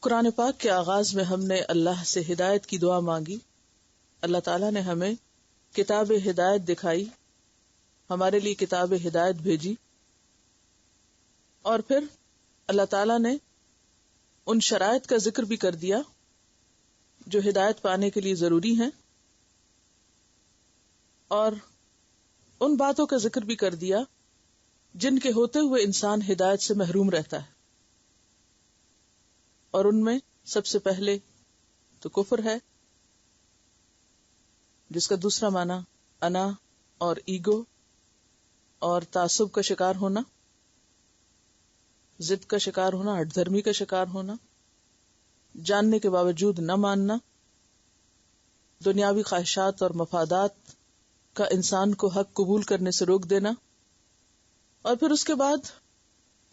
قرآن پاک کے آغاز میں ہم نے اللہ سے ہدایت کی دعا مانگی. اللہ تعالیٰ نے ہمیں کتاب ہدایت دکھائی، ہمارے لیے کتاب ہدایت بھیجی، اور پھر اللہ تعالیٰ نے ان شرائط کا ذکر بھی کر دیا جو ہدایت پانے کے لیے ضروری ہیں، اور ان باتوں کا ذکر بھی کر دیا جن کے ہوتے ہوئے انسان ہدایت سے محروم رہتا ہے. اور ان میں سب سے پہلے تو کفر ہے، جس کا دوسرا معنی انا اور ایگو اور تعصب کا شکار ہونا، ضد کا شکار ہونا، ہٹ دھرمی کا شکار ہونا، جاننے کے باوجود نہ ماننا، دنیاوی خواہشات اور مفادات کا انسان کو حق قبول کرنے سے روک دینا. اور پھر اس کے بعد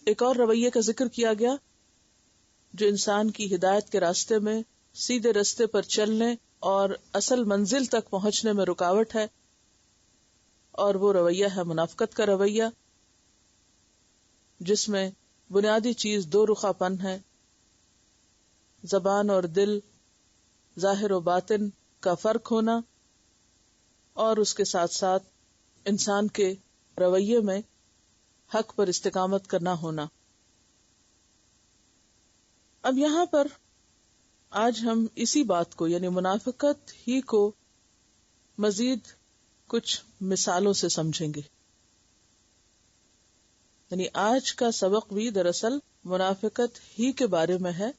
ایک اور رویے کا ذکر کیا گیا جو انسان کی ہدایت کے راستے میں سیدھے راستے پر چلنے اور اصل منزل تک پہنچنے میں رکاوٹ ہے، اور وہ رویہ ہے منافقت کا رویہ، جس میں بنیادی چیز دو رخا پن ہے، زبان اور دل، ظاہر و باطن کا فرق ہونا، اور اس کے ساتھ ساتھ انسان کے رویے میں حق پر استقامت کرنا ہونا. اب یہاں پر آج ہم اسی بات کو یعنی منافقت ہی کو مزید کچھ مثالوں سے سمجھیں گے. یعنی آج کا سبق بھی دراصل منافقت ہی کے بارے میں ہے،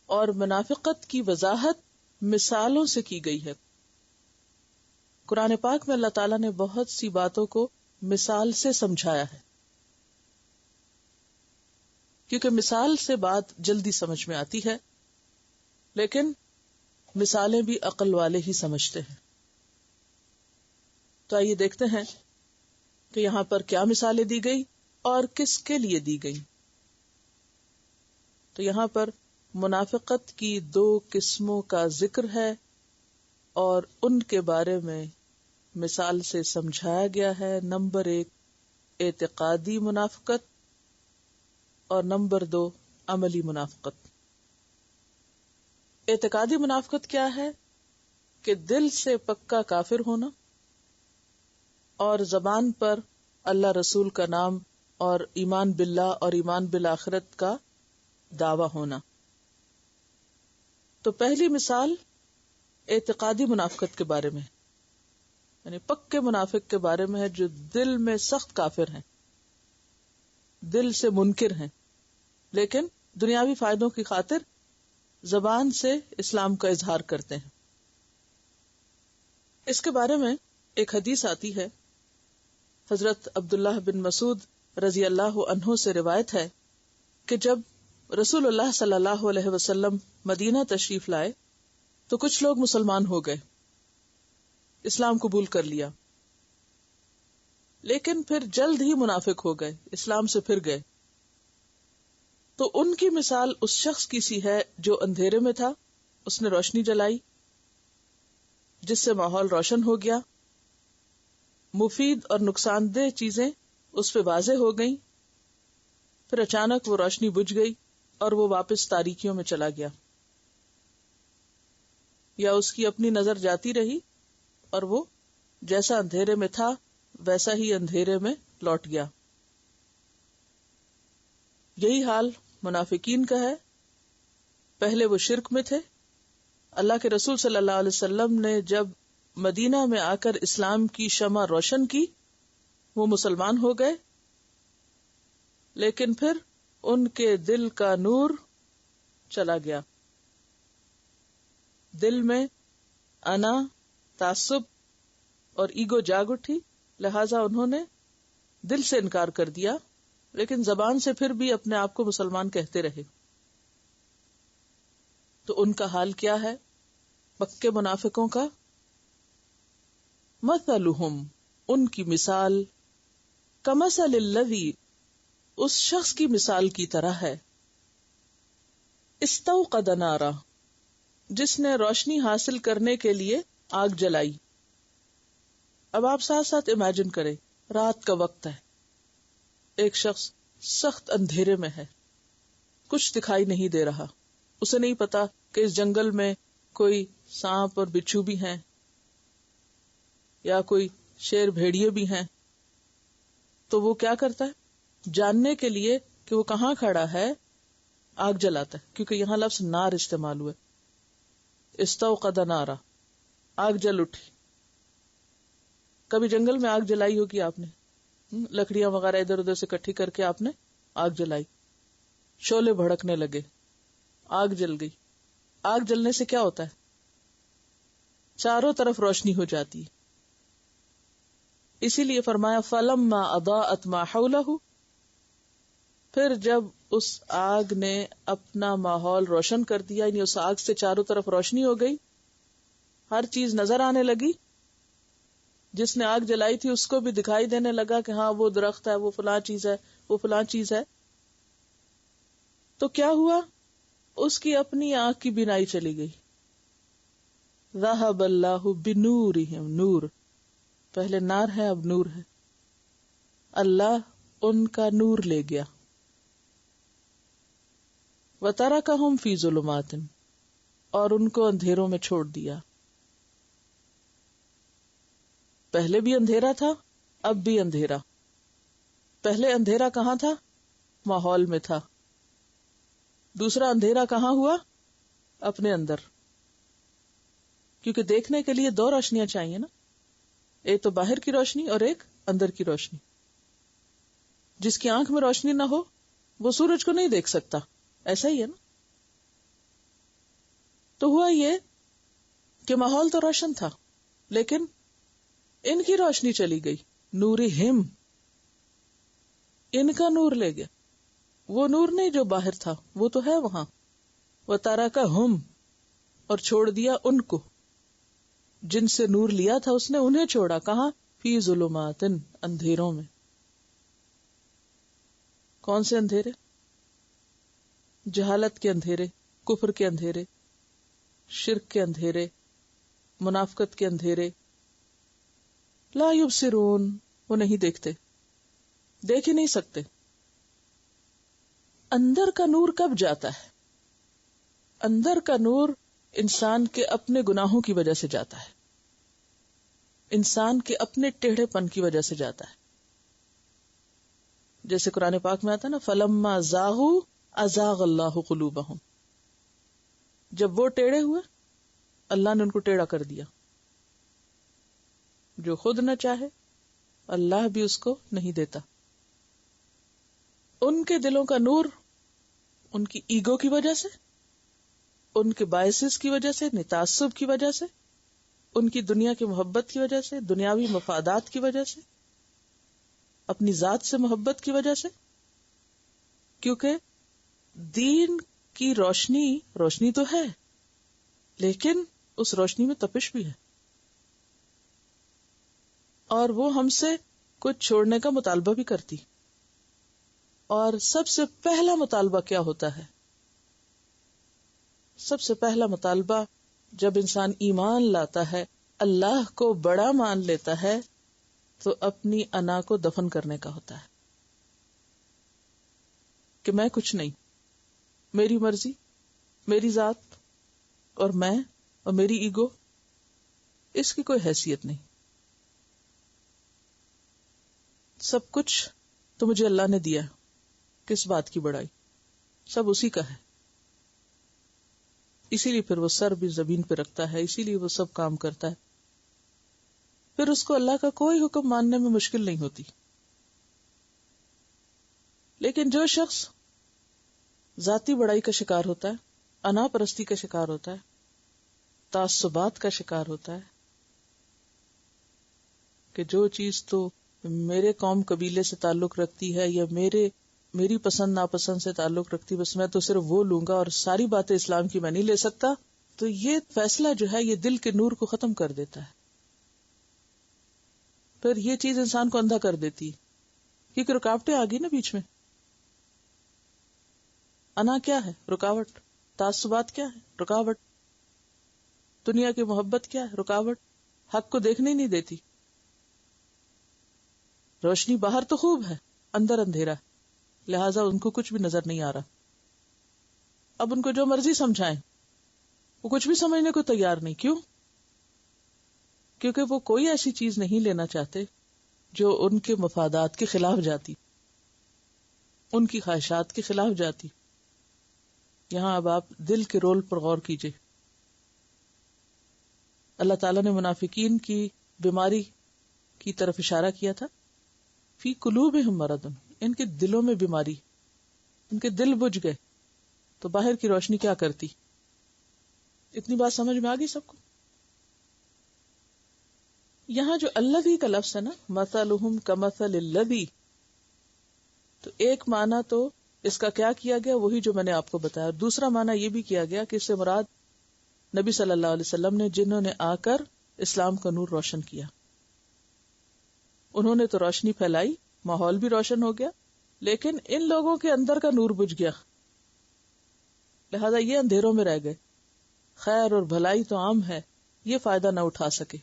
اور منافقت کی وضاحت مثالوں سے کی گئی ہے. قرآن پاک میں اللہ تعالیٰ نے بہت سی باتوں کو مثال سے سمجھایا ہے، کیونکہ مثال سے بات جلدی سمجھ میں آتی ہے، لیکن مثالیں بھی عقل والے ہی سمجھتے ہیں. تو آئیے دیکھتے ہیں کہ یہاں پر کیا مثالیں دی گئی اور کس کے لیے دی گئی. تو یہاں پر منافقت کی دو قسموں کا ذکر ہے، اور ان کے بارے میں مثال سے سمجھایا گیا ہے. نمبر 1 اعتقادی منافقت، اور نمبر 2 عملی منافقت. اعتقادی منافقت کیا ہے؟ کہ دل سے پکا کافر ہونا اور زبان پر اللہ رسول کا نام اور ایمان باللہ اور ایمان بالآخرت کا دعویٰ ہونا. تو پہلی مثال اعتقادی منافقت کے بارے میں، یعنی پکے منافق کے بارے میں ہے جو دل میں سخت کافر ہیں، دل سے منکر ہیں، لیکن دنیاوی فائدوں کی خاطر زبان سے اسلام کا اظہار کرتے ہیں. اس کے بارے میں ایک حدیث آتی ہے، حضرت عبداللہ بن مسعود رضی اللہ عنہ سے روایت ہے کہ جب رسول اللہ صلی اللہ علیہ وسلم مدینہ تشریف لائے تو کچھ لوگ مسلمان ہو گئے، اسلام قبول کر لیا، لیکن پھر جلد ہی منافق ہو گئے، اسلام سے پھر گئے. تو ان کی مثال اس شخص کی سی ہے جو اندھیرے میں تھا، اس نے روشنی جلائی جس سے ماحول روشن ہو گیا، مفید اور نقصان دہ چیزیں اس پہ واضح ہو گئیں، پھر اچانک وہ روشنی بجھ گئی اور وہ واپس تاریکیوں میں چلا گیا، یا اس کی اپنی نظر جاتی رہی اور وہ جیسا اندھیرے میں تھا ویسا ہی اندھیرے میں لوٹ گیا. یہی حال منافقین کا ہے. پہلے وہ شرک میں تھے، اللہ کے رسول صلی اللہ علیہ وسلم نے جب مدینہ میں آ کر اسلام کی شمع روشن کی، وہ مسلمان ہو گئے، لیکن پھر ان کے دل کا نور چلا گیا، دل میں انا، تعصب اور ایگو جاگ اٹھی، لہذا انہوں نے دل سے انکار کر دیا، لیکن زبان سے پھر بھی اپنے آپ کو مسلمان کہتے رہے. تو ان کا حال کیا ہے پکے منافقوں کا؟ مثلہم، ان کی مثال، کمثل الذی، اس شخص کی مثال کی طرح ہے، استوقد نارا، جس نے روشنی حاصل کرنے کے لیے آگ جلائی. اب آپ ساتھ ساتھ امیجن کریں، رات کا وقت ہے، ایک شخص سخت اندھیرے میں ہے، کچھ دکھائی نہیں دے رہا. اسے نہیں پتا کہ اس جنگل میں کوئی سانپ اور بچھو بھی ہیں یا کوئی شیر بھیڑیے بھی ہیں. تو وہ کیا کرتا ہے؟ جاننے کے لیے کہ وہ کہاں کھڑا ہے آگ جلاتا ہے، کیونکہ یہاں لفظ نار استعمال ہوئے. استوقد نارا، آگ جل اٹھی. کبھی جنگل میں آگ جلائی ہوگی آپ نے، لکڑیاں وغیرہ ادھر ادھر سے اکٹھی کر کے آپ نے آگ جلائی، شعلے بھڑکنے لگے، آگ جل گئی. آگ جلنے سے کیا ہوتا ہے؟ چاروں طرف روشنی ہو جاتی ہے. اسی لیے فرمایا فَلَمَّا أَضَاءَتْ مَا حَوْلَهُ، پھر جب اس آگ نے اپنا ماحول روشن کر دیا، یعنی اس آگ سے چاروں طرف روشنی ہو گئی، ہر چیز نظر آنے لگی. جس نے آگ جلائی تھی اس کو بھی دکھائی دینے لگا کہ ہاں وہ درخت ہے، وہ فلاں چیز ہے، وہ فلاں چیز ہے. تو کیا ہوا؟ اس کی اپنی آنکھ کی بینائی چلی گئی. ذہب اللہ بنورہم، نور پہلے نار ہے اب نور ہے. اللہ ان کا نور لے گیا. وترکہم فی ظلمات، اور ان کو اندھیروں میں چھوڑ دیا. پہلے بھی اندھیرا تھا، اب بھی اندھیرا. پہلے اندھیرا کہاں تھا؟ ماحول میں تھا. دوسرا اندھیرا کہاں ہوا؟ اپنے اندر. کیونکہ دیکھنے کے لیے دو روشنیاں چاہیے نا، ایک تو باہر کی روشنی اور ایک اندر کی روشنی. جس کی آنکھ میں روشنی نہ ہو وہ سورج کو نہیں دیکھ سکتا، ایسا ہی ہے نا. تو ہوا یہ کہ ماحول تو روشن تھا لیکن ان کی روشنی چلی گئی. نورہم، ان کا نور لے گیا. وہ نور نہیں جو باہر تھا، وہ تو ہے وہاں. وترکہم، اور چھوڑ دیا ان کو، جن سے نور لیا تھا اس نے انہیں چھوڑا. کہاں؟ فی ظلمات، اندھیروں میں. کون سے اندھیرے؟ جہالت کے اندھیرے، کفر کے اندھیرے، شرک کے اندھیرے، منافقت کے اندھیرے. لا یبصرون، وہ نہیں دیکھتے، دیکھ ہی نہیں سکتے. اندر کا نور کب جاتا ہے؟ اندر کا نور انسان کے اپنے گناہوں کی وجہ سے جاتا ہے، انسان کے اپنے ٹیڑھے پن کی وجہ سے جاتا ہے. جیسے قرآن پاک میں آتا ہے نا فَلَمَّا زَاغُوا أَزَاغَ اللَّهُ قُلُوبَهُمْ، جب وہ ٹیڑھے ہوئے اللہ نے ان کو ٹیڑھا کر دیا. جو خود نہ چاہے اللہ بھی اس کو نہیں دیتا. ان کے دلوں کا نور ان کی ایگو کی وجہ سے، ان کے بائسز کی وجہ سے، تعصب کی وجہ سے، ان کی دنیا کی محبت کی وجہ سے، دنیاوی مفادات کی وجہ سے، اپنی ذات سے محبت کی وجہ سے. کیونکہ دین کی روشنی تو ہے لیکن اس روشنی میں تپش بھی ہے، اور وہ ہم سے کچھ چھوڑنے کا مطالبہ بھی کرتی. اور سب سے پہلا مطالبہ کیا ہوتا ہے؟ سب سے پہلا مطالبہ جب انسان ایمان لاتا ہے، اللہ کو بڑا مان لیتا ہے، تو اپنی انا کو دفن کرنے کا ہوتا ہے کہ میں کچھ نہیں، میری مرضی، میری ذات اور میں اور میری ایگو، اس کی کوئی حیثیت نہیں. سب کچھ تو مجھے اللہ نے دیا، کس بات کی بڑائی، سب اسی کا ہے. اسی لیے پھر وہ سر بھی زمین پہ رکھتا ہے، اسی لیے وہ سب کام کرتا ہے. پھر اس کو اللہ کا کوئی حکم ماننے میں مشکل نہیں ہوتی. لیکن جو شخص ذاتی بڑائی کا شکار ہوتا ہے، انا پرستی کا شکار ہوتا ہے، تعصبات کا شکار ہوتا ہے کہ جو چیز تو میرے قوم قبیلے سے تعلق رکھتی ہے یا میری پسند ناپسند سے تعلق رکھتی، بس میں تو صرف وہ لوں گا اور ساری باتیں اسلام کی میں نہیں لے سکتا، تو یہ فیصلہ جو ہے یہ دل کے نور کو ختم کر دیتا ہے. پھر یہ چیز انسان کو اندھا کر دیتی کیونکہ رکاوٹیں آ گئی نا بیچ میں. انا کیا ہے؟ رکاوٹ. تعصبات کیا ہے؟ رکاوٹ. دنیا کی محبت کیا ہے؟ رکاوٹ. حق کو دیکھنے نہیں دیتی. روشنی باہر تو خوب ہے، اندر اندھیرا، لہذا ان کو کچھ بھی نظر نہیں آ رہا. اب ان کو جو مرضی سمجھائیں وہ کچھ بھی سمجھنے کو تیار نہیں. کیوں؟ کیونکہ وہ کوئی ایسی چیز نہیں لینا چاہتے جو ان کے مفادات کے خلاف جاتی، ان کی خواہشات کے خلاف جاتی. یہاں اب آپ دل کے رول پر غور کیجئے. اللہ تعالیٰ نے منافقین کی بیماری کی طرف اشارہ کیا تھا. فی قلوبہم مرض، ان کے دلوں میں بیماری، ان کے دل بجھ گئے. تو باہر کی روشنی کیا کرتی؟ اتنی بات سمجھ میں آ گئی سب کو؟ یہاں جو الذی کا لفظ ہے نا، مثلہم کمثل الذی، تو ایک معنی تو اس کا کیا کیا گیا وہی جو میں نے آپ کو بتایا. دوسرا معنی یہ بھی کیا گیا کہ اس سے مراد نبی صلی اللہ علیہ وسلم نے، جنہوں نے آ کر اسلام کا نور روشن کیا. انہوں نے تو روشنی پھیلائی، ماحول بھی روشن ہو گیا، لیکن ان لوگوں کے اندر کا نور بجھ گیا، لہذا یہ اندھیروں میں رہ گئے. خیر اور بھلائی تو عام ہے، یہ فائدہ نہ اٹھا سکے.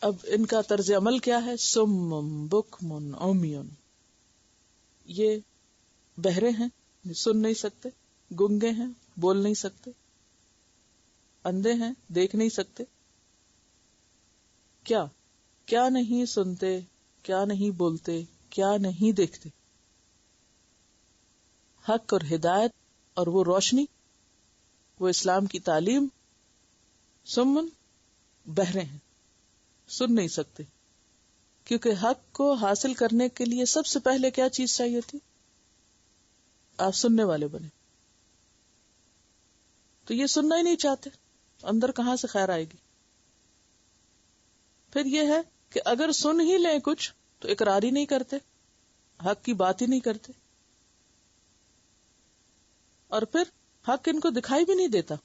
اب ان کا طرز عمل کیا ہے؟ سم بکم عمیون، یہ بہرے ہیں، سن نہیں سکتے، گنگے ہیں، بول نہیں سکتے، اندھے ہیں، دیکھ نہیں سکتے. کیا نہیں سنتے، کیا نہیں بولتے، کیا نہیں دیکھتے. حق اور ہدایت اور وہ روشنی، وہ اسلام کی تعلیم، سمن، بہرے ہیں، سن نہیں سکتے. کیونکہ حق کو حاصل کرنے کے لیے سب سے پہلے کیا چیز چاہیے تھی؟ آپ سننے والے بنے. تو یہ سننا ہی نہیں چاہتے، اندر کہاں سے خیر آئے گی؟ پھر یہ ہے کہ اگر سن ہی لیں کچھ تو اقرار ہی نہیں کرتے، حق کی بات ہی نہیں کرتے، اور پھر حق ان کو دکھائی بھی نہیں دیتا،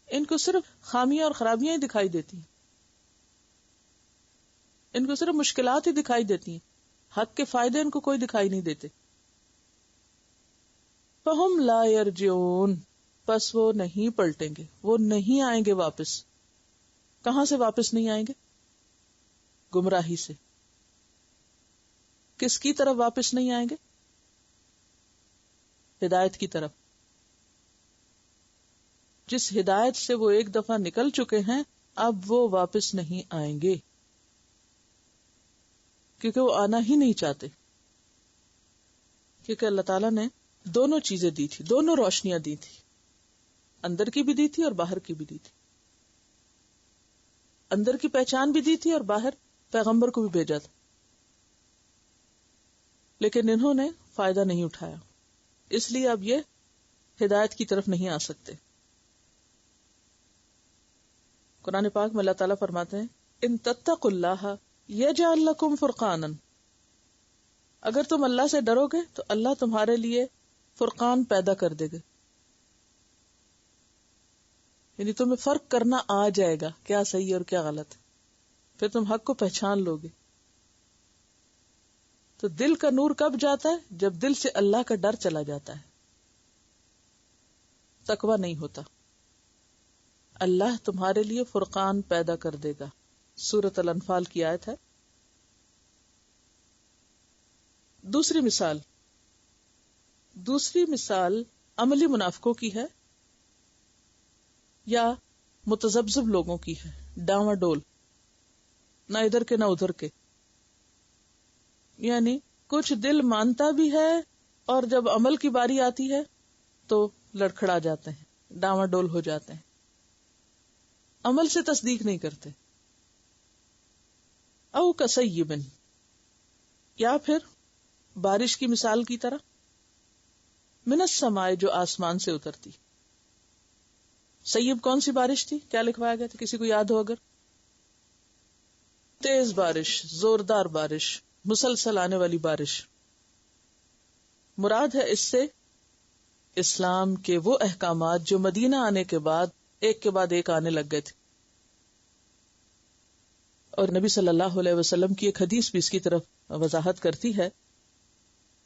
ان کو صرف خامیاں اور خرابیاں ہی دکھائی دیتی ہیں، ان کو صرف مشکلات ہی دکھائی دیتی ہیں، حق کے فائدے ان کو کوئی دکھائی نہیں دیتے. فہم لا یرجعون، پس وہ نہیں پلٹیں گے، وہ نہیں آئیں گے واپس. کہاں سے واپس نہیں آئیں گے؟ گمراہی سے. کس کی طرف واپس نہیں آئیں گے؟ ہدایت کی طرف. جس ہدایت سے وہ ایک دفعہ نکل چکے ہیں اب وہ واپس نہیں آئیں گے، کیونکہ وہ آنا ہی نہیں چاہتے. کیونکہ اللہ تعالیٰ نے دونوں چیزیں دی تھی، دونوں روشنیاں دی تھی، اندر کی بھی دی تھی اور باہر کی بھی دی تھی. اندر کی پہچان بھی دی تھی اور باہر پیغمبر کو بھی بھیجا تھا، لیکن انہوں نے فائدہ نہیں اٹھایا، اس لیے اب یہ ہدایت کی طرف نہیں آ سکتے. قرآن پاک میں اللہ تعالیٰ فرماتے ہیں ان تتقوا اللہ یجعل لکم فرقانا، اگر تم اللہ سے ڈرو گے تو اللہ تمہارے لیے فرقان پیدا کر دے گا، یعنی تمہیں فرق کرنا آ جائے گا کیا صحیح اور کیا غلط ہے، پھر تم حق کو پہچان لو گے. تو دل کا نور کب جاتا ہے؟ جب دل سے اللہ کا ڈر چلا جاتا ہے، تقویٰ نہیں ہوتا. اللہ تمہارے لیے فرقان پیدا کر دے گا، سورۃ الانفال کی آیت ہے. دوسری مثال عملی منافقوں کی ہے یا متذبذب لوگوں کی ہے، ڈاواں ڈول، نہ ادھر کے نہ ادھر کے. یعنی کچھ دل مانتا بھی ہے اور جب عمل کی باری آتی ہے تو لڑکھڑا جاتے ہیں، ڈاواں ڈول ہو جاتے ہیں، عمل سے تصدیق نہیں کرتے. او کصیب، یا پھر بارش کی مثال کی طرح، من السماء، جو آسمان سے اترتی. سیب کون سی بارش تھی؟ کیا لکھوایا گیا تھا؟ کسی کو یاد ہو اگر؟ تیز بارش، زوردار بارش، مسلسل آنے والی بارش. مراد ہے اس سے اسلام کے وہ احکامات جو مدینہ آنے کے بعد ایک کے بعد ایک آنے لگ گئے تھے. اور نبی صلی اللہ علیہ وسلم کی ایک حدیث بھی اس کی طرف وضاحت کرتی ہے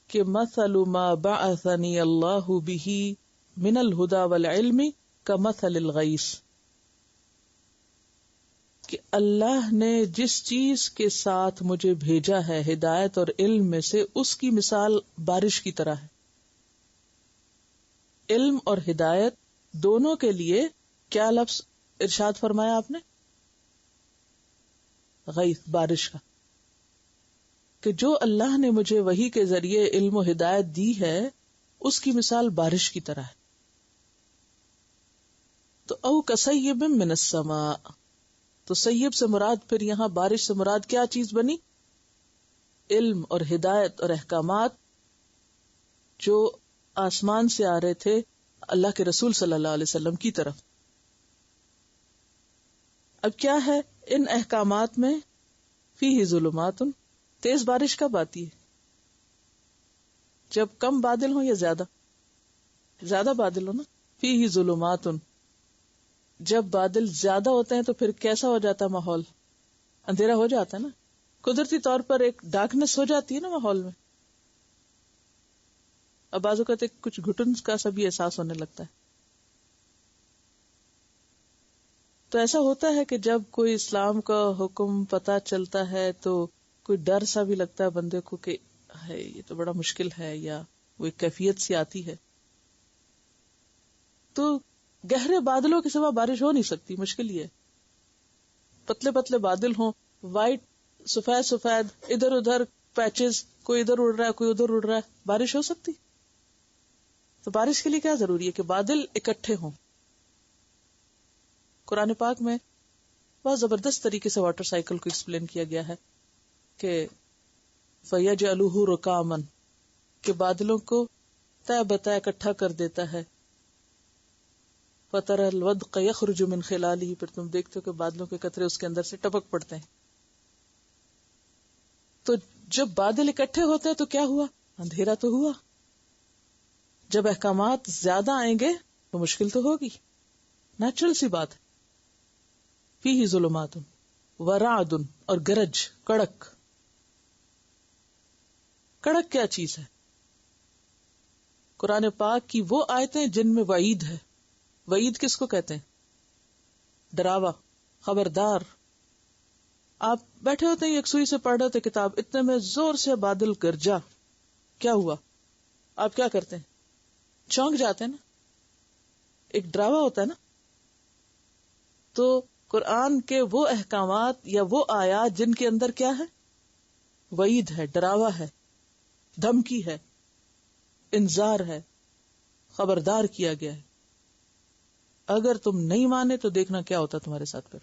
کہ مثل ما بعثنی اللہ بہ من الہدی والعلم کمثل الغیث، کہ اللہ نے جس چیز کے ساتھ مجھے بھیجا ہے ہدایت اور علم میں سے، اس کی مثال بارش کی طرح ہے. علم اور ہدایت دونوں کے لیے کیا لفظ ارشاد فرمایا آپ نے؟ غیث، بارش کا. کہ جو اللہ نے مجھے وحی کے ذریعے علم و ہدایت دی ہے اس کی مثال بارش کی طرح ہے. تو او کسیب من السماء، تو سیب سے مراد پھر یہاں بارش سے مراد کیا چیز بنی؟ علم اور ہدایت اور احکامات جو آسمان سے آ رہے تھے اللہ کے رسول صلی اللہ علیہ وسلم کی طرف. اب کیا ہے ان احکامات میں؟ فیہ ظلمات، تیز بارش کب آتی ہے؟ جب کم بادل ہوں یا زیادہ بادل ہو نا. فیہ ظلمات، جب بادل زیادہ ہوتے ہیں تو پھر کیسا ہو جاتا ہے ماحول؟ اندھیرا ہو جاتا ہے نا. قدرتی طور پر ایک ڈارکنیس ہو جاتی ہے نا ماحول میں. اب بعض اوقات کچھ گھٹن کا سا بھی احساس ہونے لگتا ہے. تو ایسا ہوتا ہے کہ جب کوئی اسلام کا حکم پتہ چلتا ہے تو کوئی ڈر سا بھی لگتا ہے بندے کو کہ ہے یہ تو بڑا مشکل ہے، یا وہ ایک کیفیت سی آتی ہے. تو گہرے بادلوں کے سوا بارش ہو نہیں سکتی، مشکل یہ ہے. پتلے پتلے بادل ہوں، وائٹ سفید سفید، ادھر ادھر پیچز، کوئی ادھر اڑ رہا ہے کوئی ادھر اڑ رہا ہے، بارش ہو سکتی؟ تو بارش کے لیے کیا ضروری ہے؟ کہ بادل اکٹھے ہوں. قرآن پاک میں بہت زبردست طریقے سے واٹر سائیکل کو ایکسپلین کیا گیا ہے کہ فَيَجْعَلُهُ رُكَامًا، کہ بادلوں کو طے بتہ اکٹھا کر دیتا ہے. فَتَرَى الْوَدْقَ يَخْرُجُ مِنْ خِلَالِهِ، پھر تم دیکھتے ہو کہ بادلوں کے قطرے اس کے اندر سے ٹپک پڑتے ہیں. تو جب بادل اکٹھے ہوتے ہیں تو کیا ہوا؟ اندھیرا تو ہوا. جب احکامات زیادہ آئیں گے تو مشکل تو ہوگی، نیچرل سی بات ہے. فیہ ظلمات ورعد، اور گرج، کڑک. کڑک کیا چیز ہے؟ قرآن پاک کی وہ آیتیں جن میں وعید ہے. وعید کس کو کہتے ہیں؟ ڈراوا، خبردار. آپ بیٹھے ہوتے ہیں ایک سوئی سے پڑھ رہے تھے کتاب، اتنے میں زور سے بادل گرجا، کیا ہوا؟ آپ کیا کرتے ہیں؟ چونک جاتے ہیں نا. ایک ڈراوا ہوتا ہے نا. تو قرآن کے وہ احکامات یا وہ آیات جن کے اندر کیا ہے؟ وعید ہے، ڈراوا ہے، دھمکی ہے، انذار ہے، خبردار کیا گیا ہے. اگر تم نہیں مانے تو دیکھنا کیا ہوتا تمہارے ساتھ پھر.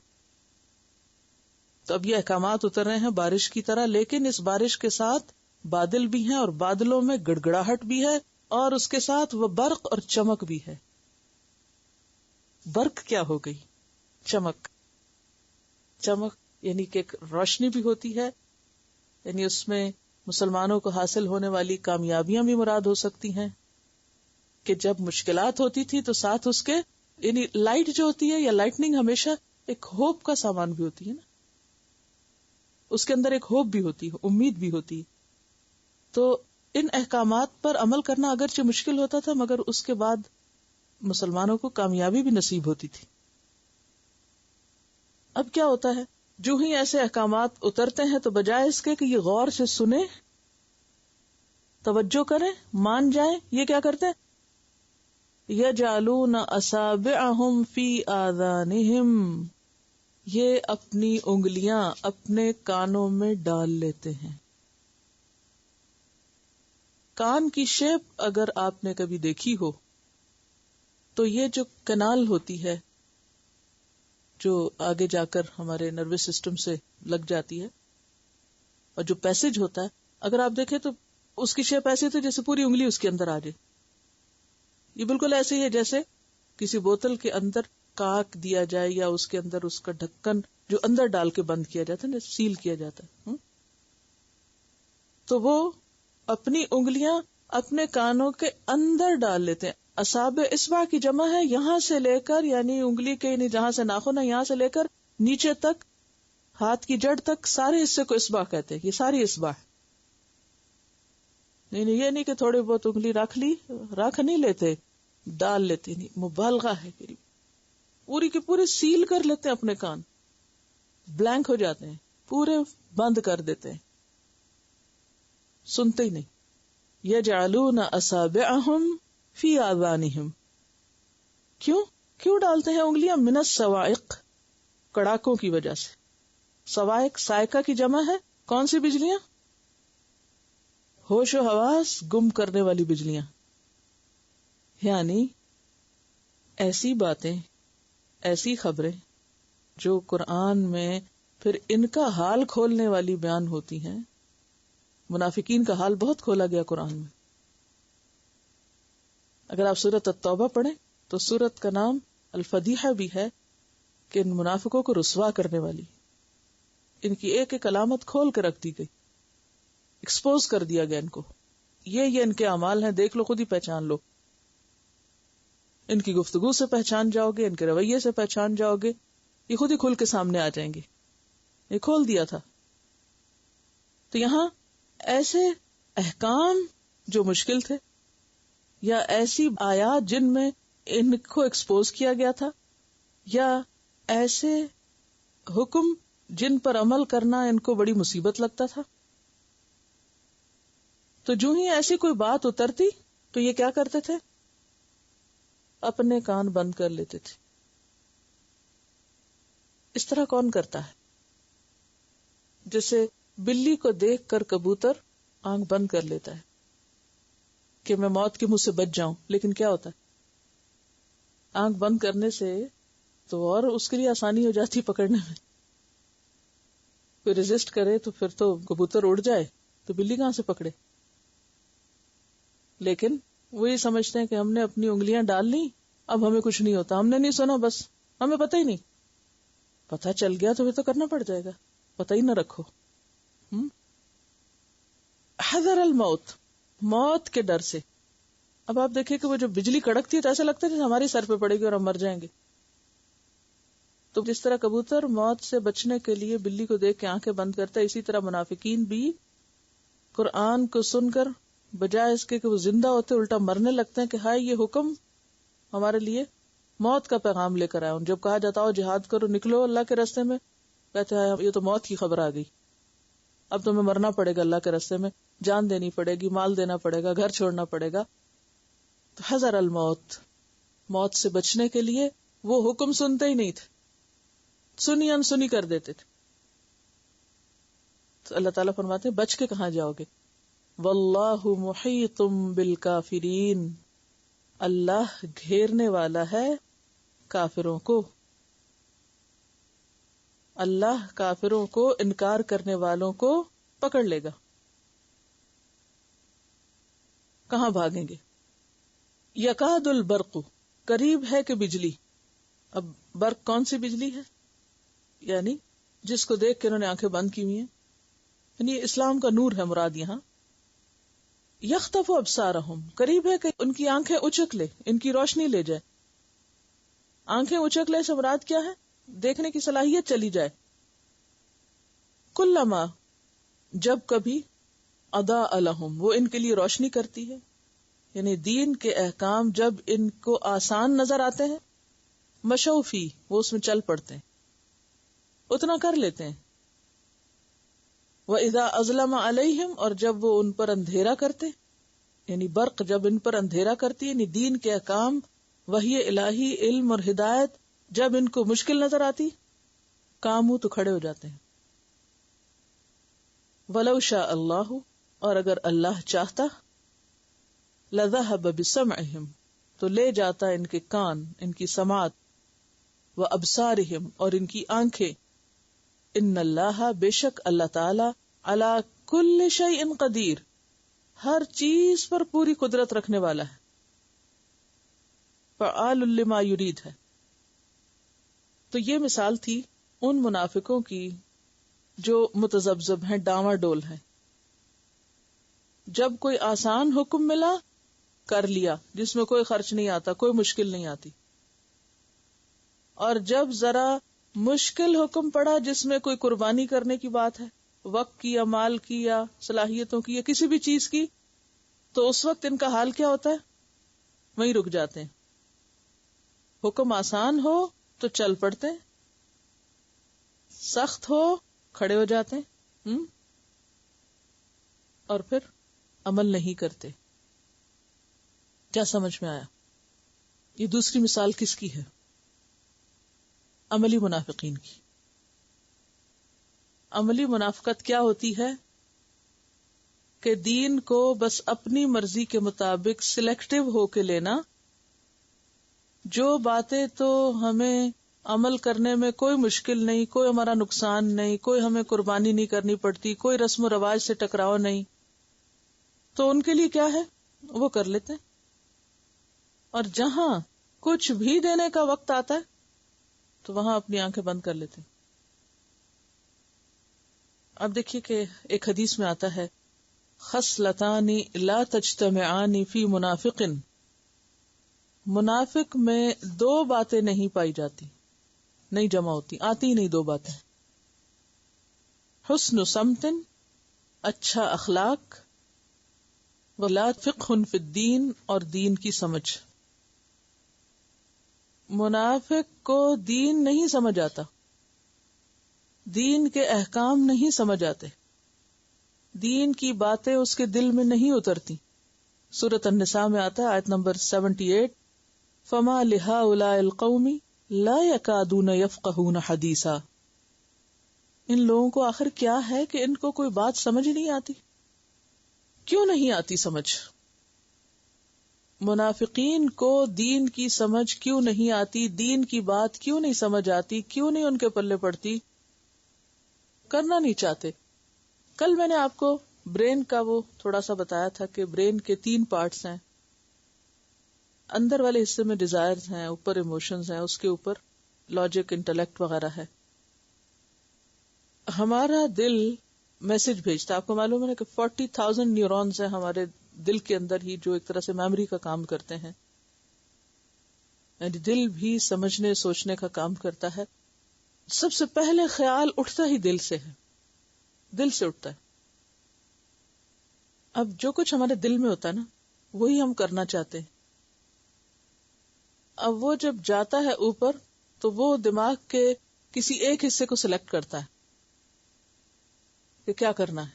تو اب یہ احکامات اتر رہے ہیں بارش کی طرح، لیکن اس بارش کے ساتھ بادل بھی ہیں اور بادلوں میں گڑگڑاہٹ بھی ہے اور اس کے ساتھ وہ برق اور چمک بھی ہے. برق کیا ہو گئی؟ چمک. چمک یعنی کہ ایک روشنی بھی ہوتی ہے، یعنی اس میں مسلمانوں کو حاصل ہونے والی کامیابیاں بھی مراد ہو سکتی ہیں. کہ جب مشکلات ہوتی تھی تو ساتھ اس کے، یعنی لائٹ جو ہوتی ہے یا لائٹننگ ہمیشہ ایک ہوپ کا سامان بھی ہوتی ہے نا. اس کے اندر ایک ہوپ بھی ہوتی ہے، امید بھی ہوتی ہے. تو ان احکامات پر عمل کرنا اگرچہ مشکل ہوتا تھا مگر اس کے بعد مسلمانوں کو کامیابی بھی نصیب ہوتی تھی. اب کیا ہوتا ہے؟ جو ہی ایسے احکامات اترتے ہیں تو بجائے اس کے کہ یہ غور سے سنیں، توجہ کریں، مان جائیں، یہ کیا کرتے ہیں؟ یجعلون اصابعہم فی آذانہم، یہ اپنی انگلیاں اپنے کانوں میں ڈال لیتے ہیں. کان کی شیپ اگر آپ نے کبھی دیکھی ہو تو یہ جو کنال ہوتی ہے جو آگے جا کر ہمارے نروس سسٹم سے لگ جاتی ہے، اور جو پیسج ہوتا ہے اگر آپ دیکھیں تو اس کی شیپ ایسی ہوتی ہے جیسے پوری انگلی اس کے اندر آ جائے. یہ بالکل ایسے ہی ہے جیسے کسی بوتل کے اندر کاک دیا جائے یا اس کے اندر اس کا ڈھکن جو اندر ڈال کے بند کیا جاتا ہے نا، سیل کیا جاتا ہے. تو وہ اپنی انگلیاں اپنے کانوں کے اندر ڈال لیتے ہیں. اصابع اصبع کی جمع ہے، یہاں سے لے کر، یعنی انگلی کے، یعنی جہاں سے ناخن ہے یہاں سے لے کر نیچے تک، ہاتھ کی جڑ تک، سارے حصے کو اصبع کہتے ہیں. یہ ساری اصبع ہے. نہیں یہ نہیں کہ تھوڑی بہت انگلی رکھ لی، رکھ نہیں لیتے، ڈال لیتے. نہیں، مبالغہ ہے. پوری کی پوری سیل کر لیتے ہیں اپنے کان، بلینک ہو جاتے ہیں، پورے بند کر دیتے ہیں، سنتے ہی نہیں. یجعلون اصابعہم فی آذانہم، کیوں ڈالتے ہیں انگلیاں؟ من الصواعق، کڑاکوں کی وجہ سے. صواعق صاعقہ کی جمع ہے. کون سی بجلیاں؟ ہوش و حواس گم کرنے والی بجلیاں. یعنی ایسی باتیں، ایسی خبریں جو قرآن میں پھر ان کا حال کھولنے والی بیان ہوتی ہیں. منافقین کا حال بہت کھولا گیا قرآن میں. اگر آپ سورۃ التوبہ پڑھیں تو سورت کا نام الفضیحہ بھی ہے کہ ان منافقوں کو رسوا کرنے والی. ان کی ایک ایک علامت کھول کے رکھ دی گئی، ایکسپوز کر دیا گیا ان کو. یہ ان کے اعمال ہیں، دیکھ لو، خود ہی پہچان لو. ان کی گفتگو سے پہچان جاؤ گے، ان کے رویے سے پہچان جاؤ گے، یہ خود ہی کھل کے سامنے آ جائیں گے. یہ کھول دیا تھا. تو یہاں ایسے احکام جو مشکل تھے، یا ایسی آیات جن میں ان کو ایکسپوز کیا گیا تھا، یا ایسے حکم جن پر عمل کرنا ان کو بڑی مصیبت لگتا تھا، تو جو ہی ایسی کوئی بات اترتی تو یہ کیا کرتے تھے؟ اپنے کان بند کر لیتے تھے. اس طرح کون کرتا ہے؟ جیسے بلی کو دیکھ کر کبوتر آنکھ بند کر لیتا ہے کہ میں موت کے منہ سے بچ جاؤں، لیکن کیا ہوتا ہے؟ آنکھ بند کرنے سے تو اور اس کے لیے آسانی ہو جاتی پکڑنے میں. کوئی ریزسٹ کرے تو پھر تو کبوتر اڑ جائے تو بلی کہاں سے پکڑے. لیکن وہ یہ سمجھتے ہیں کہ ہم نے اپنی انگلیاں ڈال لی، اب ہمیں کچھ نہیں ہوتا، ہم نے نہیں سنا، بس ہمیں پتہ ہی نہیں. پتہ چل گیا تو پھر تو کرنا پڑ جائے گا. پتہ ہی نہ رکھو. حذر الموت، موت کے ڈر سے. اب آپ دیکھیں کہ وہ جو بجلی کڑکتی ہے تو ایسا لگتا ہے جیسے ہماری سر پہ پڑے گی اور ہم مر جائیں گے. تو جس طرح کبوتر موت سے بچنے کے لیے بلی کو دیکھ کے آنکھیں بند کرتا ہے، اسی طرح منافقین بھی قرآن کو سن کر بجائے اس کے کہ وہ زندہ ہوتے الٹا مرنے لگتے ہیں کہ ہائے یہ حکم ہمارے لیے موت کا پیغام لے کر آئے. جب کہا جاتا ہو جہاد کرو، نکلو اللہ کے راستے میں، کہتے ہیں یہ تو موت کی خبر آ گئی، اب تمہیں مرنا پڑے گا اللہ کے راستے میں، جان دینی پڑے گی، مال دینا پڑے گا، گھر چھوڑنا پڑے گا. تو حذر الموت، موت سے بچنے کے لیے وہ حکم سنتے ہی نہیں تھے، سنی انسنی کر دیتے تھے. تو اللہ تعالیٰ فرماتے ہیں بچ کے کہاں جاؤ گے؟ واللہ محیط بالکافرین، اللہ گھیرنے والا ہے کافروں کو. اللہ کافروں کو، انکار کرنے والوں کو پکڑ لے گا. کہاں بھاگیں گے؟ یکاد البرق، قریب ہے کہ بجلی. اب برق کون سی بجلی ہے؟ یعنی جس کو دیکھ کے انہوں نے آنکھیں بند کی ہوئی ہیں، یعنی اسلام کا نور ہے مراد یہاں. یخطف ابصارہم، قریب ہے کہ ان کی آنکھیں اچک لے، ان کی روشنی لے جائے. آنکھیں اچک لے سے مراد کیا ہے؟ دیکھنے کی صلاحیت چلی جائے. کلما، جب کبھی، اضاء لہم، وہ ان کے لیے روشنی کرتی ہے، یعنی دین کے احکام جب ان کو آسان نظر آتے ہیں، مشوا فیہ، وہ اس میں چل پڑتے ہیں، اتنا کر لیتے ہیں. وَإِذَا أَظْلَمَ عَلَيْهِمْ، اور جب وہ ان پر اندھیرا کرتے، یعنی برق جب ان پر اندھیرا کرتی، یعنی دین کے احکام، وحی الہی، علم اور ہدایت جب ان کو مشکل نظر آتی، قاموا، تو کھڑے ہو جاتے ہیں. وَلَوْ شَاءَ اللَّهُ، اور اگر اللہ چاہتا، لَذَهَبَ بِسَمْعِهِمْ، تو لے جاتا ان کے کان، ان کی سماعت، وَأَبْصَارِهِمْ، اور ان کی آنکھیں. ان اللہ، بے شک اللہ تعالی، علی کل شیء قدیر، ہر چیز پر پوری قدرت رکھنے والا ہے. فعال لما یرید ہے. تو یہ مثال تھی ان منافقوں کی جو متذبذب ہیں، ڈاواں ڈول ہیں. جب کوئی آسان حکم ملا کر لیا، جس میں کوئی خرچ نہیں آتا، کوئی مشکل نہیں آتی، اور جب ذرا مشکل حکم پڑا جس میں کوئی قربانی کرنے کی بات ہے، وقت کی یا مال کی یا صلاحیتوں کی یا کسی بھی چیز کی، تو اس وقت ان کا حال کیا ہوتا ہے؟ وہیں رک جاتے ہیں. حکم آسان ہو تو چل پڑتے ہیں، سخت ہو کھڑے ہو جاتے ہیں، اور پھر عمل نہیں کرتے. کیا سمجھ میں آیا؟ یہ دوسری مثال کس کی ہے؟ عملی منافقین کی. عملی منافقت کیا ہوتی ہے؟ کہ دین کو بس اپنی مرضی کے مطابق سلیکٹو ہو کے لینا. جو باتیں تو ہمیں عمل کرنے میں کوئی مشکل نہیں، کوئی ہمارا نقصان نہیں، کوئی ہمیں قربانی نہیں کرنی پڑتی، کوئی رسم و رواج سے ٹکراؤ نہیں، تو ان کے لیے کیا ہے، وہ کر لیتے ہیں. اور جہاں کچھ بھی دینے کا وقت آتا ہے تو وہاں اپنی آنکھیں بند کر لیتے ہیں. اب دیکھیے کہ ایک حدیث میں آتا ہے خصلتان لا تجتمعان فی منافق، منافق میں دو باتیں نہیں پائی جاتی، نہیں جمع ہوتی، آتی نہیں دو باتیں. حسن سمت، اچھا اخلاق، ولا فقہ فی الدین، اور دین کی سمجھ. منافق کو دین نہیں سمجھ آتا، دین کے احکام نہیں سمجھ آتے، دین کی باتیں اس کے دل میں نہیں اترتی. سورۃ النساء میں آتا ہے آیت نمبر 78، فما لہؤلاء القوم لا یکادون یفقہون حدیثا. ان لوگوں کو آخر کیا ہے کہ ان کو کوئی بات سمجھ نہیں آتی. کیوں نہیں آتی سمجھ؟ منافقین کو دین کی سمجھ کیوں نہیں آتی، دین کی بات کیوں نہیں سمجھ آتی، کیوں نہیں ان کے پلے پڑتی؟ کرنا نہیں چاہتے. کل میں نے آپ کو برین کا وہ تھوڑا سا بتایا تھا کہ برین کے 3 پارٹس ہیں. اندر والے حصے میں ڈیزائرز ہیں، اوپر ایموشنز ہیں، اس کے اوپر لاجک، انٹلیکٹ وغیرہ ہے. ہمارا دل میسج بھیجتا، آپ کو معلوم ہے کہ 40,000 نیورونز ہیں ہمارے دل کے اندر ہی جو ایک طرح سے میموری کا کام کرتے ہیں. یعنی دل بھی سمجھنے سوچنے کا کام کرتا ہے. سب سے پہلے خیال اٹھتا ہی دل سے ہے، دل سے اٹھتا ہے. اب جو کچھ ہمارے دل میں ہوتا ہے نا، وہی ہم کرنا چاہتے ہیں. اب وہ جب جاتا ہے اوپر تو وہ دماغ کے کسی ایک حصے کو سلیکٹ کرتا ہے کہ کیا کرنا ہے.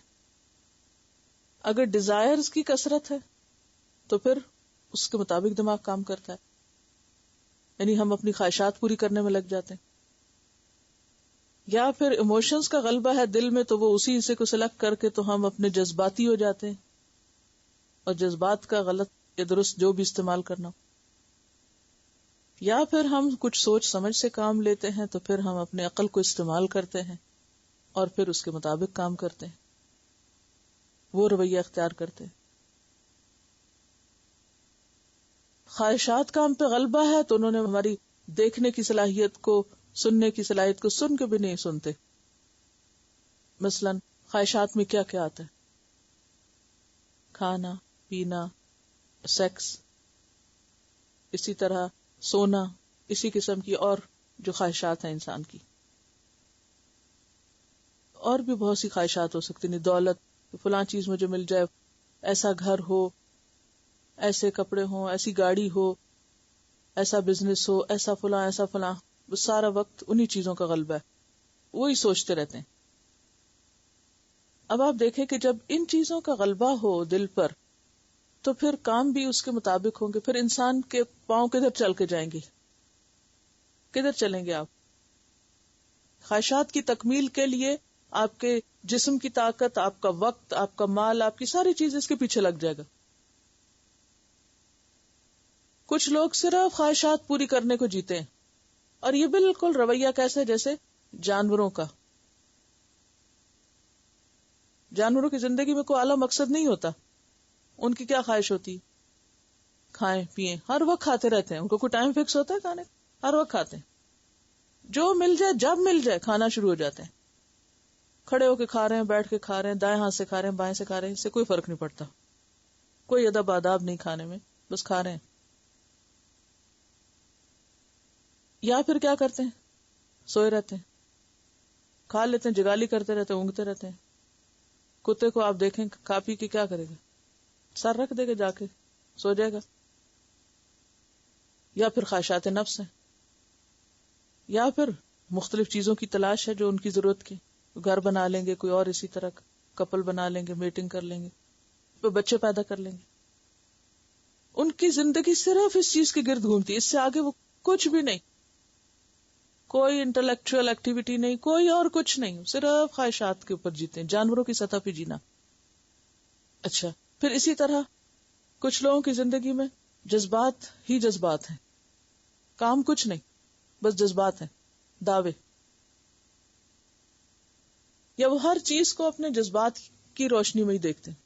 اگر ڈیزائرز کی کثرت ہے تو پھر اس کے مطابق دماغ کام کرتا ہے، یعنی ہم اپنی خواہشات پوری کرنے میں لگ جاتے ہیں. یا پھر ایموشنز کا غلبہ ہے دل میں تو وہ اسی حصے کو سلیکٹ کر کے تو ہم اپنے جذباتی ہو جاتے ہیں، اور جذبات کا غلط یا درست جو بھی استعمال کرنا. یا پھر ہم کچھ سوچ سمجھ سے کام لیتے ہیں تو پھر ہم اپنے عقل کو استعمال کرتے ہیں اور پھر اس کے مطابق کام کرتے ہیں، وہ رویہ اختیار کرتے ہیں. خواہشات کا ہم پہ غلبہ ہے تو انہوں نے ہماری دیکھنے کی صلاحیت کو، سننے کی صلاحیت کو، سن کے بھی نہیں سنتے. مثلا خواہشات میں کیا کیا آتا ہے؟ کھانا، پینا، سیکس، اسی طرح سونا، اسی قسم کی اور جو خواہشات ہیں انسان کی. اور بھی بہت سی خواہشات ہو سکتی ہیں، دولت، فلاں چیز مجھے مل جائے، ایسا گھر ہو، ایسے کپڑے ہوں، ایسی گاڑی ہو، ایسا بزنس ہو، ایسا فلاں. وہ سارا وقت انہی چیزوں کا غلبہ ہے، وہی سوچتے رہتے ہیں. اب آپ دیکھیں کہ جب ان چیزوں کا غلبہ ہو دل پر تو پھر کام بھی اس کے مطابق ہوں گے. پھر انسان کے پاؤں کدھر چل کے جائیں گے؟ کدھر چلیں گے آپ؟ خواہشات کی تکمیل کے لیے آپ کے جسم کی طاقت، آپ کا وقت، آپ کا مال، آپ کی ساری چیز اس کے پیچھے لگ جائے گا. کچھ لوگ صرف خواہشات پوری کرنے کو جیتے ہیں، اور یہ بالکل رویہ کیسے؟ جیسے جانوروں کا. جانوروں کی زندگی میں کوئی اعلیٰ مقصد نہیں ہوتا. ان کی کیا خواہش ہوتی؟ کھائیں پیئیں، ہر وقت کھاتے رہتے ہیں. ان کو کوئی ٹائم فکس ہوتا ہے کھانے کا؟ ہر وقت کھاتے ہیں، جو مل جائے جب مل جائے کھانا شروع ہو جاتے ہیں. کھڑے ہو کے کھا رہے ہیں، بیٹھ کے کھا رہے ہیں، دائیں ہاتھ سے کھا رہے ہیں، بائیں سے کھا رہے ہیں، اس سے کوئی فرق نہیں پڑتا. کوئی ادب آداب نہیں کھانے میں، بس کھا رہے ہیں. یا پھر کیا کرتے ہیں؟ سوئے رہتے ہیں، کھا لیتے ہیں، جگالی کرتے رہتے ہیں، اونگتے رہتے ہیں. کتے کو آپ دیکھیں کھا پی کے کیا کرے گا؟ سر رکھ دے گا، جا کے سو جائے گا. یا پھر خواہشات نفس ہیں، یا پھر مختلف چیزوں کی تلاش ہے جو ان کی ضرورت کی. گھر بنا لیں گے، کوئی اور اسی طرح کپل بنا لیں گے، میٹنگ کر لیں گے، پھر بچے پیدا کر لیں گے. ان کی زندگی صرف اس چیز کے گرد گھومتی ہے، اس سے آگے وہ کچھ بھی نہیں، کوئی انٹلیکچوئل ایکٹیویٹی نہیں، کوئی اور کچھ نہیں، صرف خواہشات کے اوپر جیتے ہیں، جانوروں کی سطح پہ جینا. اچھا، پھر اسی طرح کچھ لوگوں کی زندگی میں جذبات ہی جذبات ہیں، کام کچھ نہیں، بس جذبات ہیں، دعوے، یا وہ ہر چیز کو اپنے جذبات کی روشنی میں ہی دیکھتے ہیں.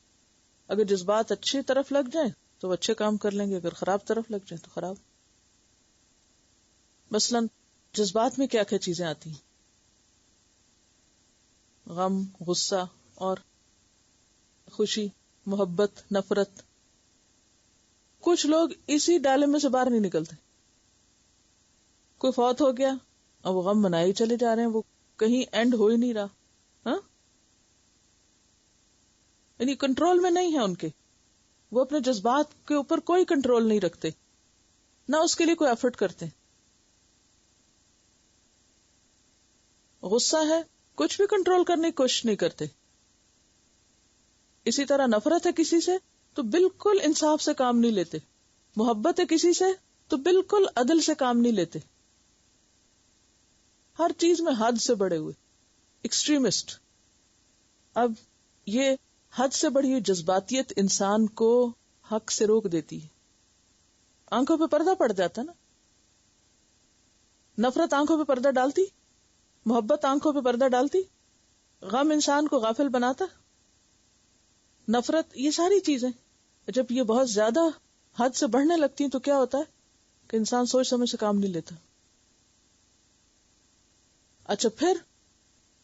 اگر جذبات اچھی طرف لگ جائیں تو وہ اچھے کام کر لیں گے، اگر خراب طرف لگ جائیں تو خراب. مثلاً جذبات میں کیا کیا چیزیں آتی ہیں؟ غم، غصہ اور خوشی، محبت، نفرت. کچھ لوگ اسی ڈائلمے سے باہر نہیں نکلتے. کوئی فوت ہو گیا اور وہ غم منائے ہی چلے جا رہے ہیں، وہ کہیں اینڈ ہو ہی نہیں رہا. ہاں، یعنی کنٹرول میں نہیں ہے ان کے، وہ اپنے جذبات کے اوپر کوئی کنٹرول نہیں رکھتے، نہ اس کے لیے کوئی ایفرٹ کرتے. غصہ ہے، کچھ بھی کنٹرول کرنے کی کوشش نہیں کرتے. اسی طرح نفرت ہے کسی سے تو بالکل انصاف سے کام نہیں لیتے. محبت ہے کسی سے تو بالکل عدل سے کام نہیں لیتے. ہر چیز میں حد سے بڑھے ہوئے ایکسٹریمسٹ. اب یہ حد سے بڑھی ہوئی جذباتیت انسان کو حق سے روک دیتی ہے. آنکھوں پہ پردہ پڑ جاتا نا. نفرت آنکھوں پہ پردہ ڈالتی، محبت آنکھوں پہ پردہ ڈالتی، غم انسان کو غافل بناتا، نفرت، یہ ساری چیزیں جب یہ بہت زیادہ حد سے بڑھنے لگتی ہیں تو کیا ہوتا ہے کہ انسان سوچ سمجھ سے کام نہیں لیتا. اچھا، پھر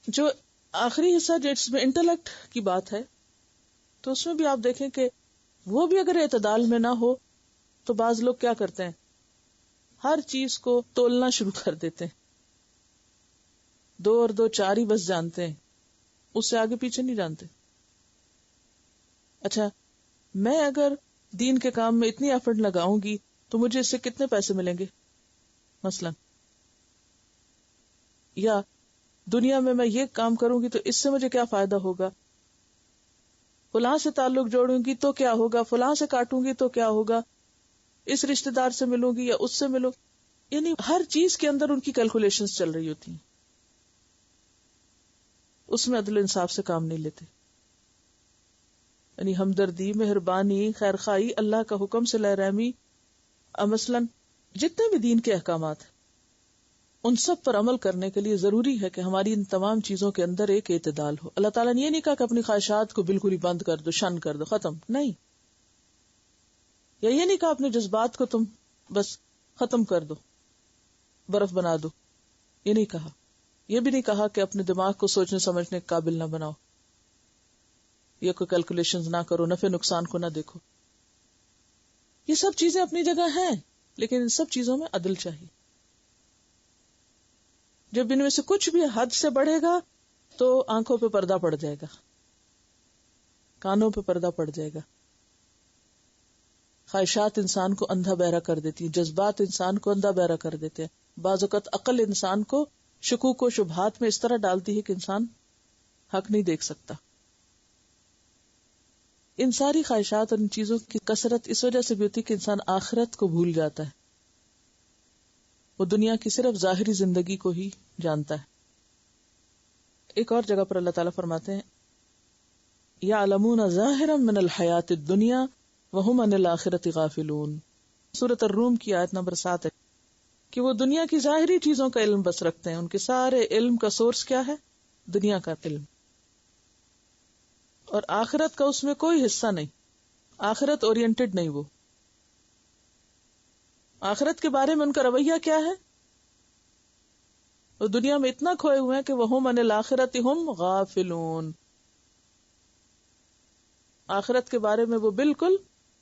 جو آخری حصہ جس میں انٹلیکٹ کی بات ہے تو اس میں بھی آپ دیکھیں کہ وہ بھی اگر اعتدال میں نہ ہو تو بعض لوگ کیا کرتے ہیں، ہر چیز کو تولنا شروع کر دیتے ہیں. 2 اور 2 4 ہی بس جانتے ہیں، اس سے آگے پیچھے نہیں جانتے. اچھا، میں اگر دین کے کام میں اتنی ایفرٹ لگاؤں گی تو مجھے اس سے کتنے پیسے ملیں گے مثلا، یا دنیا میں یہ کام کروں گی تو اس سے مجھے کیا فائدہ ہوگا، فلاں سے تعلق جوڑوں گی تو کیا ہوگا، فلاں سے کاٹوں گی تو کیا ہوگا، اس رشتہ دار سے ملوں گی یا اس سے ملوں. یعنی ہر چیز کے اندر ان کی کیلکولیشنز چل رہی ہوتی ہیں، اس میں عدل انصاف سے کام نہیں لیتے. یعنی ہمدردی، مہربانی، خیرخواہی، اللہ کا حکم، صلہ رحمی، مثلاً جتنے بھی دین کے احکامات ہیں ان سب پر عمل کرنے کے لیے ضروری ہے کہ ہماری ان تمام چیزوں کے اندر ایک اعتدال ہو. اللہ تعالیٰ نے یہ نہیں کہا کہ اپنی خواہشات کو بالکل ہی بند کر دو، شن کر دو، ختم نہیں. یا یہ نہیں کہا اپنے جذبات کو تم بس ختم کر دو، برف بنا دو. یہ نہیں کہا. یہ بھی نہیں کہا کہ اپنے دماغ کو سوچنے سمجھنے کے قابل نہ بناؤ، یا کوئی کیلکولیشنز نہ کرو، نفع نقصان کو نہ دیکھو. یہ سب چیزیں اپنی جگہ ہیں، لیکن ان سب چیزوں میں عدل چاہیے. جب ان میں سے کچھ بھی حد سے بڑھے گا تو آنکھوں پہ پردہ پڑ جائے گا، کانوں پہ پردہ پڑ جائے گا. خواہشات انسان کو اندھا بہرا کر دیتی ہیں، جذبات انسان کو اندھا بہرا کر دیتے ہیں. بعض اوقات عقل انسان کو شکوک و شبہات میں اس طرح ڈالتی ہے کہ انسان حق نہیں دیکھ سکتا. ان ساری خواہشات اور ان چیزوں کی کثرت اس وجہ سے بھی ہوتی ہے کہ انسان آخرت کو بھول جاتا ہے، وہ دنیا کی صرف ظاہری زندگی کو ہی جانتا ہے. ایک اور جگہ پر اللہ تعالیٰ فرماتے ہیں یعلمون ظاہرا من الحیات الدنیا وہم عن الآخرۃ غافلون. سورۃ الروم کی آیت نمبر 7 ہے کہ وہ دنیا کی ظاہری چیزوں کا علم بس رکھتے ہیں، ان کے سارے علم کا سورس کیا ہے؟ دنیا کا علم، اور آخرت کا اس میں کوئی حصہ نہیں، آخرت اورینٹڈ نہیں. وہ آخرت کے بارے میں ان کا رویہ کیا ہے؟ وہ دنیا میں اتنا کھوئے ہوئے ہیں کہ وہم عن الآخرۃ ہم غافلون. آخرت کے بارے میں وہ بالکل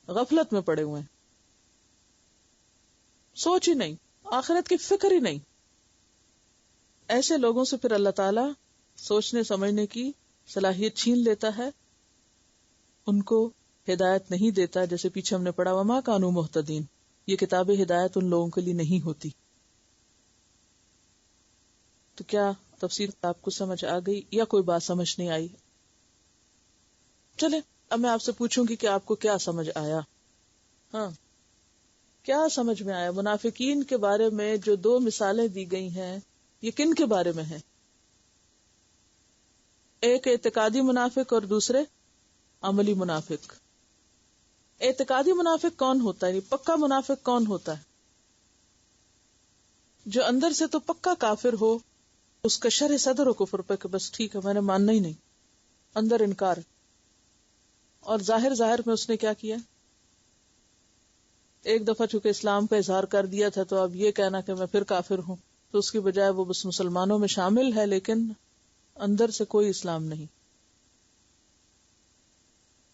غفلت میں پڑے ہوئے ہیں، سوچ ہی نہیں، آخرت کی فکر ہی نہیں. ایسے لوگوں سے پھر اللہ تعالیٰ سوچنے سمجھنے کی صلاحیت چھین لیتا ہے، ان کو ہدایت نہیں دیتا. جیسے پیچھے ہم نے پڑھا وما کانوا مہتدین، یہ کتاب ہدایت ان لوگوں کے لیے نہیں ہوتی. تو کیا تفسیر آپ کو سمجھ آ گئی یا کوئی بات سمجھ نہیں آئی؟ چلے اب میں آپ سے پوچھوں گی کہ آپ کو کیا سمجھ آیا. ہاں، کیا سمجھ میں آیا؟ منافقین کے بارے میں جو دو مثالیں دی گئی ہیں یہ کن کے بارے میں ہیں؟ ایک اعتقادی منافق اور دوسرے عملی منافق. اعتقادی منافق کون ہوتا ہے؟ پکا منافق کون ہوتا ہے؟ جو اندر سے تو پکا کافر ہو، اس کا شرح صدر ہو کفر پہ کہ بس ٹھیک ہے میں نے ماننا ہی نہیں، اندر انکار، اور ظاہر میں اس نے کیا کیا؟ ایک دفعہ چونکہ اسلام کا اظہار کر دیا تھا تو اب یہ کہنا کہ میں پھر کافر ہوں، تو اس کی بجائے وہ بس مسلمانوں میں شامل ہے لیکن اندر سے کوئی اسلام نہیں.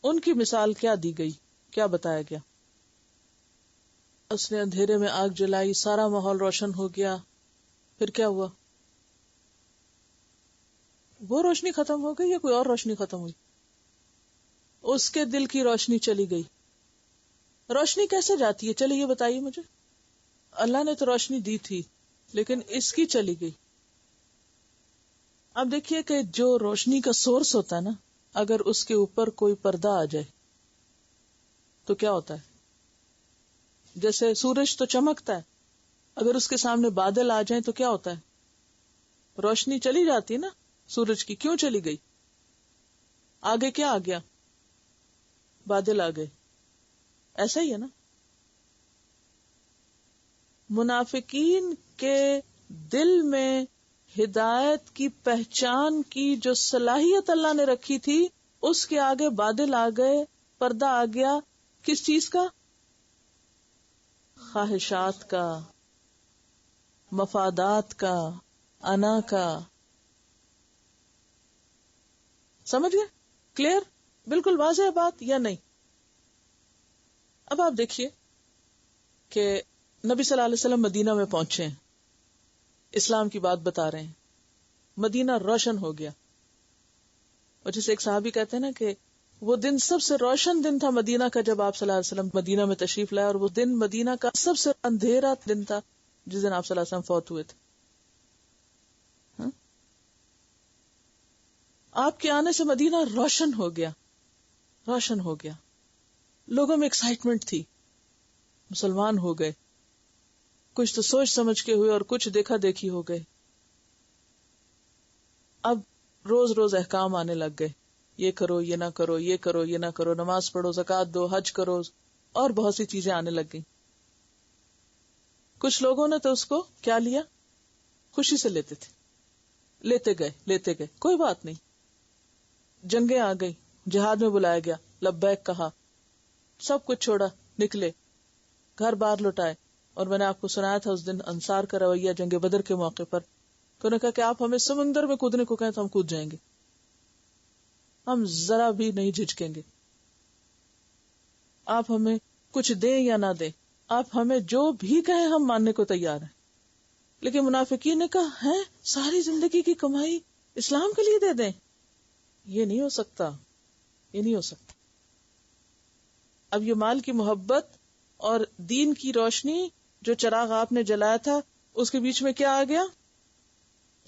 ان کی مثال کیا دی گئی، کیا بتایا گیا؟ اس نے اندھیرے میں آگ جلائی، سارا ماحول روشن ہو گیا، پھر کیا ہوا؟ وہ روشنی ختم ہو گئی یا کوئی اور روشنی ختم ہوئی؟ اس کے دل کی روشنی چلی گئی. روشنی کیسے جاتی ہے؟ چلیے یہ بتائیے مجھے. اللہ نے تو روشنی دی تھی لیکن اس کی چلی گئی. اب دیکھیے کہ جو روشنی کا سورس ہوتا ہے نا، اگر اس کے اوپر کوئی پردہ آ جائے تو کیا ہوتا ہے؟ جیسے سورج تو چمکتا ہے، اگر اس کے سامنے بادل آ جائیں تو کیا ہوتا ہے؟ روشنی چلی جاتی ہے نا سورج کی. کیوں چلی گئی؟ آگے کیا آ گیا؟ بادل آ گئے. ایسا ہی ہے نا. منافقین کے دل میں ہدایت کی پہچان کی جو صلاحیت اللہ نے رکھی تھی، اس کے آگے بادل آ گئے، پردہ آ گیا. کس چیز کا؟ خواہشات کا، مفادات کا، انا کا. سمجھ گئے؟ کلیئر؟ بالکل واضح بات یا نہیں؟ اب آپ دیکھیے کہ نبی صلی اللہ علیہ وسلم مدینہ میں پہنچے ہیں، اسلام کی بات بتا رہے ہیں، مدینہ روشن ہو گیا. اور جیسے ایک صحابی کہتے ہیں نا کہ وہ دن سب سے روشن دن تھا مدینہ کا جب آپ صلی اللہ علیہ وسلم مدینہ میں تشریف لائے، اور وہ دن مدینہ کا سب سے اندھیرا دن تھا جس دن آپ صلی اللہ علیہ وسلم فوت ہوئے تھے. آپ کے آنے سے مدینہ روشن ہو گیا، روشن ہو گیا. لوگوں میں ایکسائٹمنٹ تھی، مسلمان ہو گئے. کچھ تو سوچ سمجھ کے ہوئے اور کچھ دیکھا دیکھی ہو گئے. اب روز روز احکام آنے لگ گئے، یہ کرو یہ نہ کرو، یہ کرو یہ نہ کرو، نماز پڑھو، زکوٰۃ دو، حج کرو، اور بہت سی چیزیں آنے لگ گئی. کچھ لوگوں نے تو اس کو کیا لیا؟ خوشی سے لیتے تھے، لیتے گئے، کوئی بات نہیں. جنگیں آ گئی، جہاد میں بلایا گیا، لبیک کہا، سب کچھ چھوڑا، نکلے، گھر بار لوٹائے. اور میں نے آپ کو سنایا تھا اس دن انصار کا رویہ جنگ بدر کے موقع پر، کہ انہوں نے کہا کہ آپ ہمیں سمندر میں کودنے کو کہیں تو ہم کود جائیں گے، ہم ذرا بھی نہیں جھجکیں گے. آپ ہمیں کچھ دیں یا نہ دیں، آپ ہمیں جو بھی کہیں ہم ماننے کو تیار ہیں. لیکن منافقین نے کہا ہے ساری زندگی کی کمائی اسلام کے لیے دے دیں؟ یہ نہیں ہو سکتا، یہ نہیں ہو سکتا. اب یہ مال کی محبت اور دین کی روشنی جو چراغ آپ نے جلایا تھا، اس کے بیچ میں کیا آ گیا؟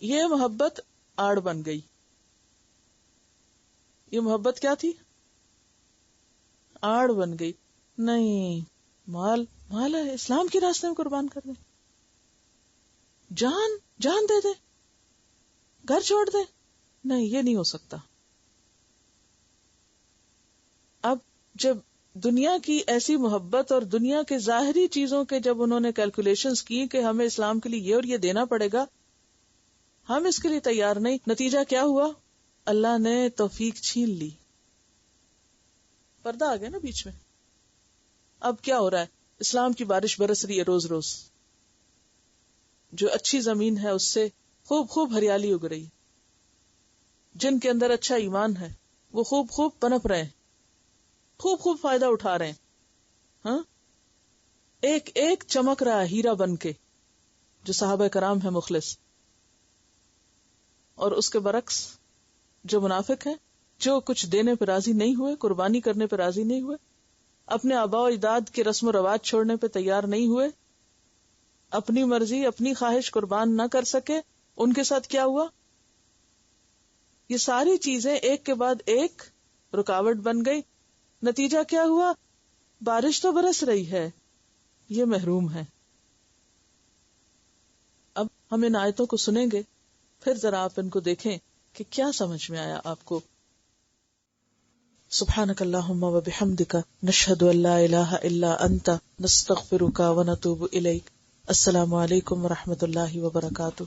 یہ محبت آڑ بن گئی. یہ محبت کیا تھی؟ آڑ بن گئی. نہیں، مال ہے، اسلام کے راستے میں قربان کر دیں، جان دے دے، گھر چھوڑ دے. نہیں، یہ نہیں ہو سکتا. اب جب دنیا کی ایسی محبت اور دنیا کے ظاہری چیزوں کے جب انہوں نے کیلکولیشنز کی کہ ہمیں اسلام کے لیے یہ اور یہ دینا پڑے گا، ہم اس کے لیے تیار نہیں. نتیجہ کیا ہوا؟ اللہ نے توفیق چھین لی، پردہ آ گیا نا بیچ میں. اب کیا ہو رہا ہے؟ اسلام کی بارش برس رہی ہے روز روز. جو اچھی زمین ہے اس سے خوب ہریالی اگ رہی. جن کے اندر اچھا ایمان ہے وہ خوب پنپ رہے ہیں، خوب فائدہ اٹھا رہے ہیں. ہاں، ایک چمک رہا ہے ہیرا بن کے، جو صحابہ کرام ہے مخلص. اور اس کے برعکس جو منافق ہیں، جو کچھ دینے پہ راضی نہیں ہوئے، قربانی کرنے پہ راضی نہیں ہوئے، اپنے آباء و اجداد کے رسم و رواج چھوڑنے پہ تیار نہیں ہوئے، اپنی مرضی اپنی خواہش قربان نہ کر سکے، ان کے ساتھ کیا ہوا؟ یہ ساری چیزیں ایک کے بعد ایک رکاوٹ بن گئی. نتیجہ کیا ہوا؟ بارش تو برس رہی ہے یہ محروم ہیں. اب ہم ان آیتوں کو سنیں گے، پھر ذرا آپ ان کو دیکھیں کہ کیا سمجھ میں آیا آپ کو. سبحانک اللہم و بحمدک نشہد ان لا الہ الا انت نستغفرک و نتوب الیک. السلام علیکم و رحمۃ اللہ وبرکاتہ.